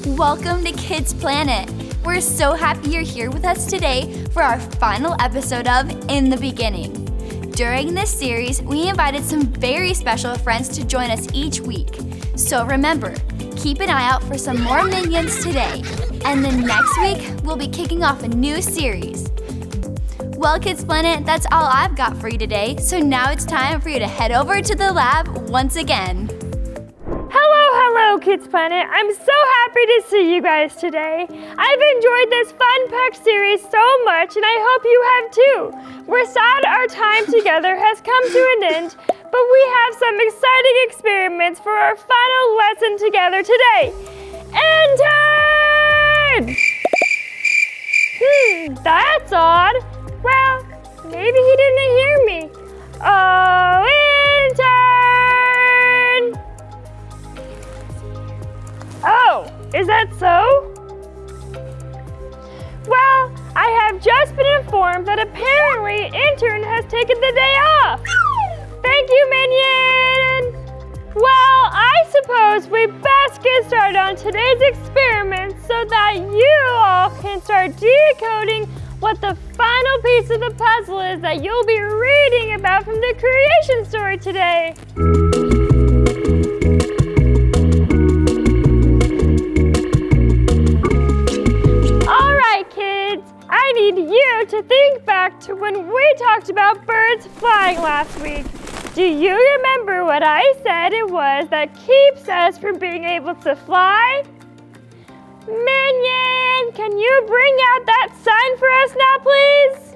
Welcome to Kids Planet. We're so happy you're here with us today for our final episode of In the Beginning. During this series, we invited some very special friends to join us each week. So remember, keep an eye out for some more Minions today. And then next week, we'll be kicking off a new series. Well, Kids Planet, that's all I've got for you today. So now it's time for you to head over to the lab once again. Hello, Kids Planet. I'm so happy to see you guys today. I've enjoyed this fun-packed series so much, and I hope you have too. We're sad our time together has come to an end, but we have some exciting experiments for our final lesson together today. Intern! That's odd. Well, maybe he didn't hear me. Oh, intern! Oh, is that so? Well, I have just been informed that apparently intern has taken the day off. Thank you, Minion! Well, I suppose we best get started on today's experiment so that you all can start decoding what the final piece of the puzzle is that you'll be reading about from the creation story today. All right, kids, I need you to think back to when we talked about birds flying last week. Do you remember what I said it was that keeps us from being able to fly? Minion, can you bring out that sign for us now, please?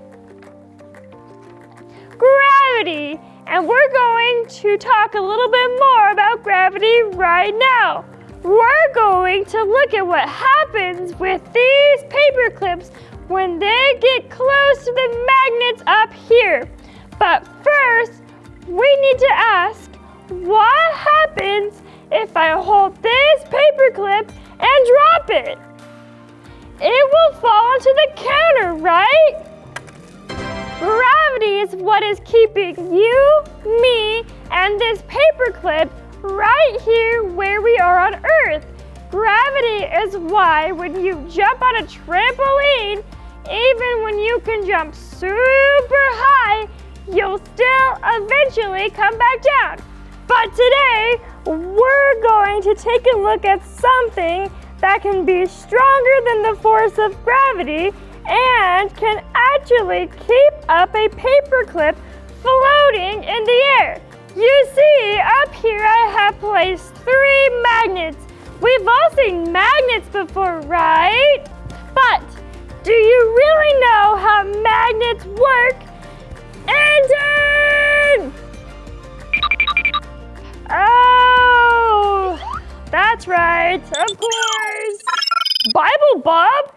Gravity, and we're going to talk a little bit more about gravity right now. We're going to look at what happens with these paper clips when they get close to the magnets up here. But first, we need to ask, what happens if I hold this paper clip and drop it? It will fall onto the counter, right? Gravity is what is keeping you, me, and this paper clip right here where we are on Earth. Gravity is why when you jump on a trampoline, even when you can jump super high, you'll still eventually come back down. But today, we're going to take a look at something that can be stronger than the force of gravity and can actually keep up a paperclip floating in the air. You see, up here I have placed 3 magnets. We've all seen magnets before, right? But do you really know how magnets work? Intern! Oh, that's right, of course. Bible Bob?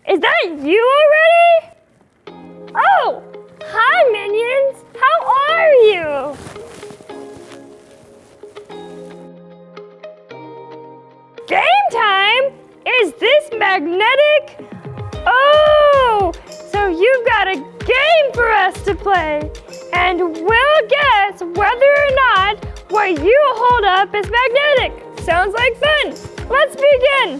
Is that you already? Oh, hi Minions, how are you? Game time? Is this magnetic? Oh, so you've got a game for us to play. And we'll guess whether or not what you hold up is magnetic. Sounds like fun. Let's begin.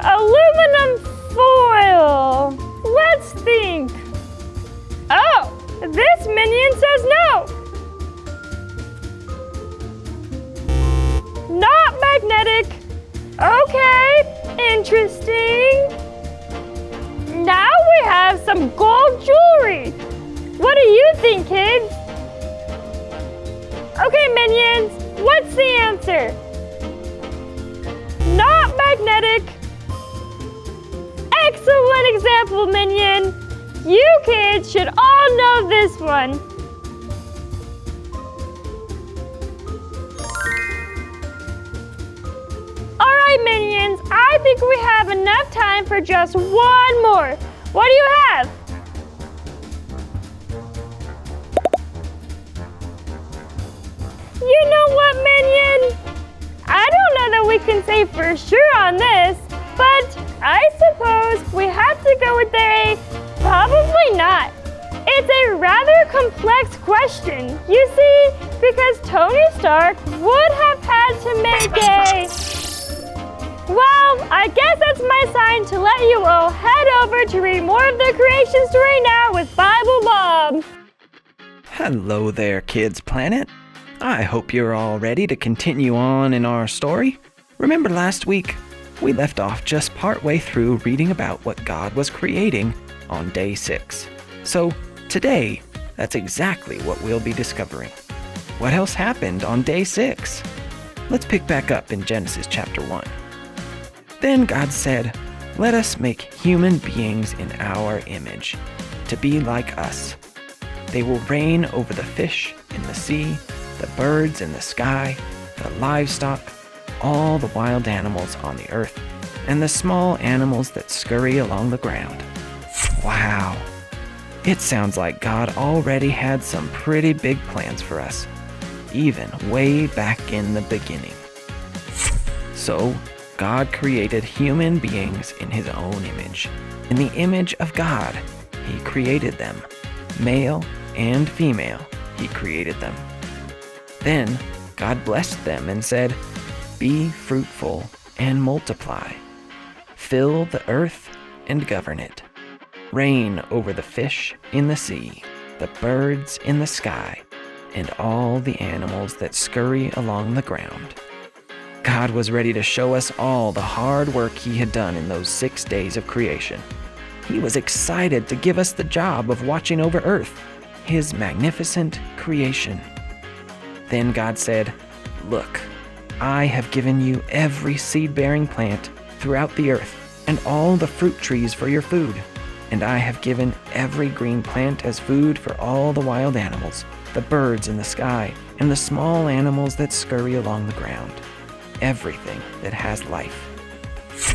Aluminum foil. Let's think. Oh, this Minion says no. Not magnetic. Okay, interesting. Now we have some gold jewelry. What do you think, kids? Okay, Minions, what's the answer? Not magnetic. Excellent example, Minion. You kids should all know this one. All right, Minions, I think we have enough time for just one more. What do you have? You know what, Minion? I don't know that we can say for sure on this, but I suppose we have to go with a probably not. It's a rather complex question, you see, because Tony Stark would have had to make a my sign to let you all head over to read more of the creation story now with Bible Bob. Hello there, Kids Planet. I hope you're all ready to continue on in our story. Remember last week, we left off just partway through reading about what God was creating on day 6. So today, that's exactly what we'll be discovering. What else happened on day 6? Let's pick back up in Genesis chapter 1. Then God said, "Let us make human beings in our image, to be like us. They will reign over the fish in the sea, the birds in the sky, the livestock, all the wild animals on the earth, and the small animals that scurry along the ground." Wow! It sounds like God already had some pretty big plans for us, even way back in the beginning. So, God created human beings in His own image. In the image of God, He created them. Male and female, He created them. Then, God blessed them and said, "Be fruitful and multiply. Fill the earth and govern it. Reign over the fish in the sea, the birds in the sky, and all the animals that scurry along the ground." God was ready to show us all the hard work He had done in those 6 days of creation. He was excited to give us the job of watching over earth, His magnificent creation. Then God said, "Look, I have given you every seed-bearing plant throughout the earth and all the fruit trees for your food. And I have given every green plant as food for all the wild animals, the birds in the sky, and the small animals that scurry along the ground. Everything that has life."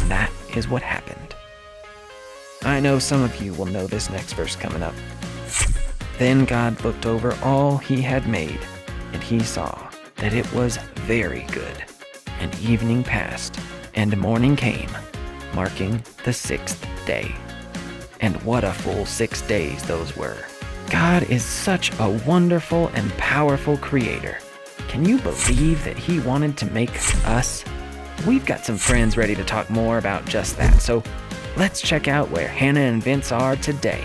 And that is what happened. I know some of you will know this next verse coming up. Then God looked over all He had made, and He saw that it was very good. And evening passed, and morning came, marking the 6th day. And what a full 6 days those were. God is such a wonderful and powerful creator. Can you believe that He wanted to make us? We've got some friends ready to talk more about just that, so let's check out where Hannah and Vince are today.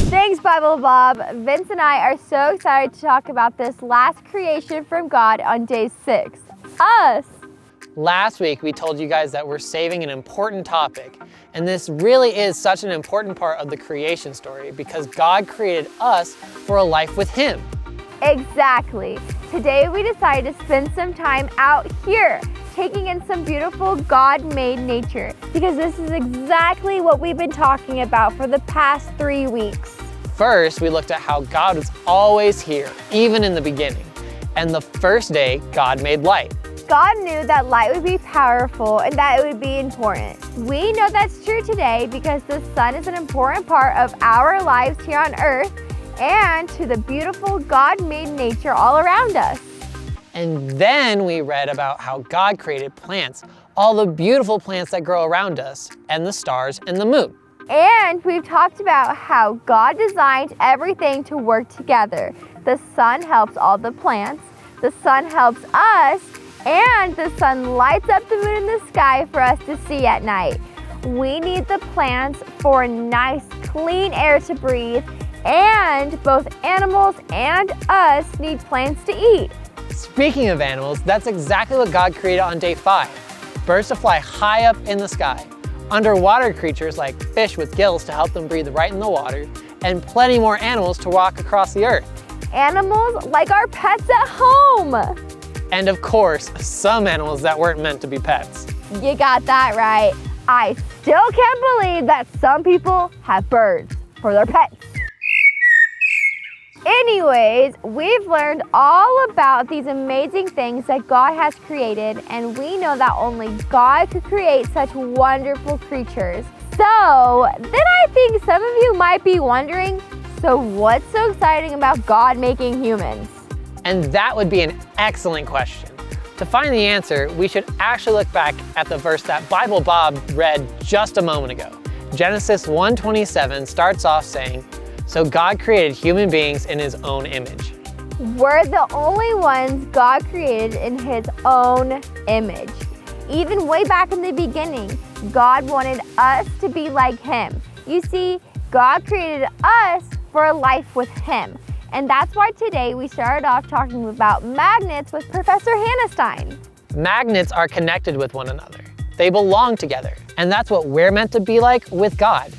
Thanks, Bible Bob. Vince and I are so excited to talk about this last creation from God on day 6. Us! Last week, we told you guys that we're saving an important topic, and this really is such an important part of the creation story because God created us for a life with Him. Exactly. Today we decided to spend some time out here, taking in some beautiful God-made nature, because this is exactly what we've been talking about for the past 3 weeks. First, we looked at how God was always here, even in the beginning. And the first day, God made light. God knew that light would be powerful and that it would be important. We know that's true today because the sun is an important part of our lives here on earth and to the beautiful God-made nature all around us. And then we read about how God created plants, all the beautiful plants that grow around us, and the stars and the moon. And we've talked about how God designed everything to work together. The sun helps all the plants, the sun helps us, and the sun lights up the moon in the sky for us to see at night. We need the plants for nice, clean air to breathe, and both animals and us need plants to eat. Speaking of animals, that's exactly what God created on day 5. Birds to fly high up in the sky, underwater creatures like fish with gills to help them breathe right in the water, and plenty more animals to walk across the earth. Animals like our pets at home. And of course, some animals that weren't meant to be pets. You got that right. I still can't believe that some people have birds for their pets. Anyways, we've learned all about these amazing things that God has created, and we know that only God could create such wonderful creatures. So, then I think some of you might be wondering, so what's so exciting about God making humans? And that would be an excellent question. To find the answer, we should actually look back at the verse that Bible Bob read just a moment ago. Genesis 1:27 starts off saying, "So God created human beings in His own image." We're the only ones God created in His own image. Even way back in the beginning, God wanted us to be like Him. You see, God created us for a life with Him. And that's why today we started off talking about magnets with Professor Hannah Stein. Magnets are connected with one another. They belong together. And that's what we're meant to be like with God.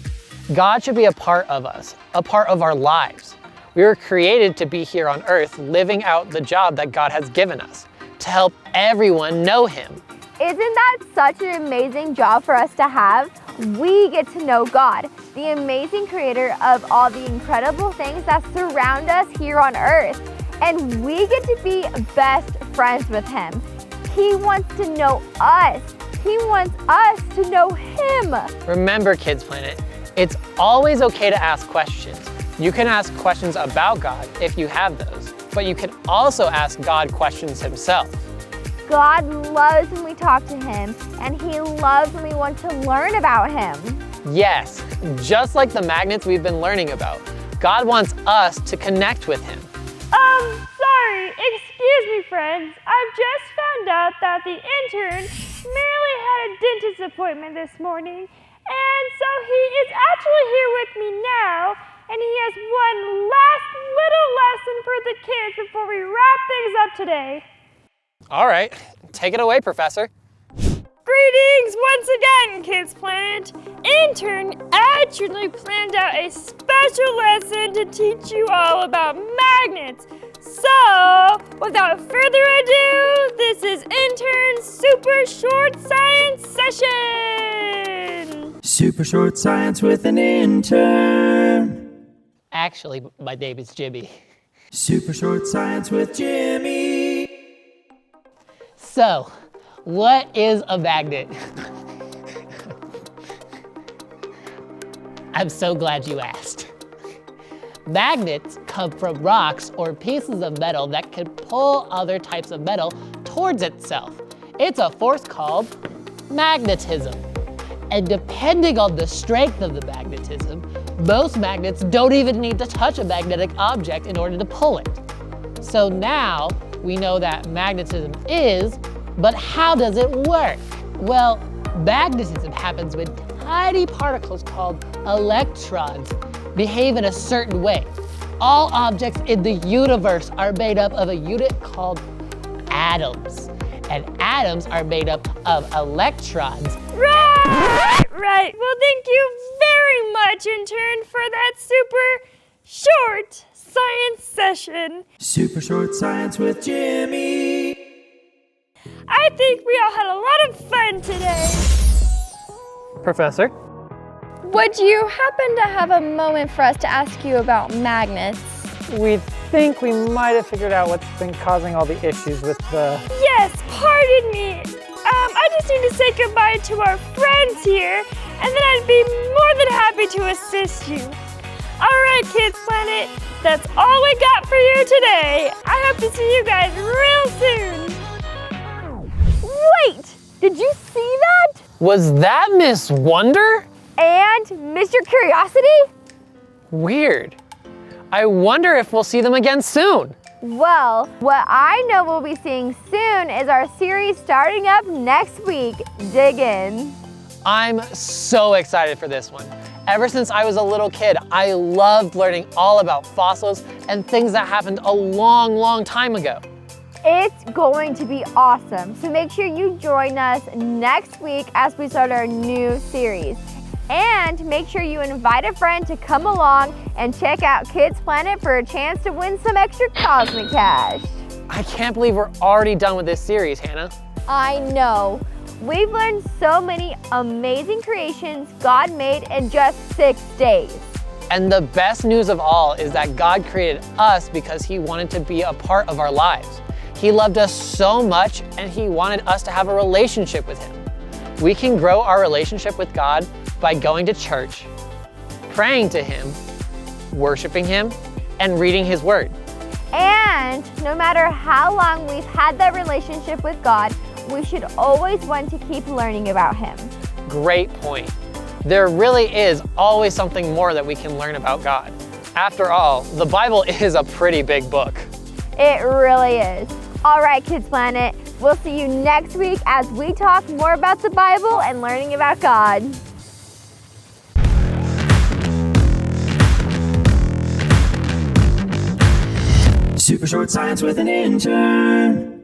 God should be a part of us, a part of our lives. We were created to be here on earth, living out the job that God has given us, to help everyone know Him. Isn't that such an amazing job for us to have? We get to know God, the amazing creator of all the incredible things that surround us here on earth. And we get to be best friends with Him. He wants to know us. He wants us to know Him. Remember, Kids Planet, it's always okay to ask questions. You can ask questions about God if you have those, but you can also ask God questions Himself. God loves when we talk to Him, and He loves when we want to learn about Him. Yes, just like the magnets we've been learning about, God wants us to connect with Him. Sorry, excuse me, friends. I've just found out that the intern merely had a dentist appointment this morning, and so he is actually here with me now, and he has one last little lesson for the kids before we wrap things up today. All right, take it away, Professor. Greetings once again, Kids Planet. Intern actually planned out a special lesson to teach you all about magnets. So, without further ado, this is Intern's Super Short Science Session. Super short science with an intern. Actually, my name is Jimmy. Super short science with Jimmy. So, what is a magnet? I'm so glad you asked. Magnets come from rocks or pieces of metal that can pull other types of metal towards itself. It's a force called magnetism. And depending on the strength of the magnetism, most magnets don't even need to touch a magnetic object in order to pull it. So now we know that magnetism is, but how does it work? Well, magnetism happens when tiny particles called electrons behave in a certain way. All objects in the universe are made up of a unit called atoms. And atoms are made up of electrons. Right. Well, thank you very much, intern, for that super short science session. Super short science with Jimmy. I think we all had a lot of fun today. Professor? Would you happen to have a moment for us to ask you about magnets? We think we might have figured out what's been causing all the issues with the... Yes, pardon me. I just need to say goodbye to our friends here, and then I'd be more than happy to assist you. All right, Kids Planet, that's all we got for you today. I hope to see you guys real soon. Wait, did you see that? Was that Miss Wonder? And Mr. Curiosity? Weird. I wonder if we'll see them again soon. Well, what I know we'll be seeing soon is our series starting up next week, Dig In. I'm so excited for this one. Ever since I was a little kid, I loved learning all about fossils and things that happened a long, long time ago. It's going to be awesome, so make sure you join us next week as we start our new series. And make sure you invite a friend to come along and check out Kids Planet for a chance to win some extra Cosmic Cash. I can't believe we're already done with this series, Hannah. I know. We've learned so many amazing creations God made in just 6 days. And the best news of all is that God created us because He wanted to be a part of our lives. He loved us so much and He wanted us to have a relationship with Him. We can grow our relationship with God by going to church, praying to Him, worshiping Him, and reading His Word. And no matter how long we've had that relationship with God, we should always want to keep learning about Him. Great point. There really is always something more that we can learn about God. After all, the Bible is a pretty big book. It really is. All right, Kids Planet, we'll see you next week as we talk more about the Bible and learning about God. Super short science with an intern.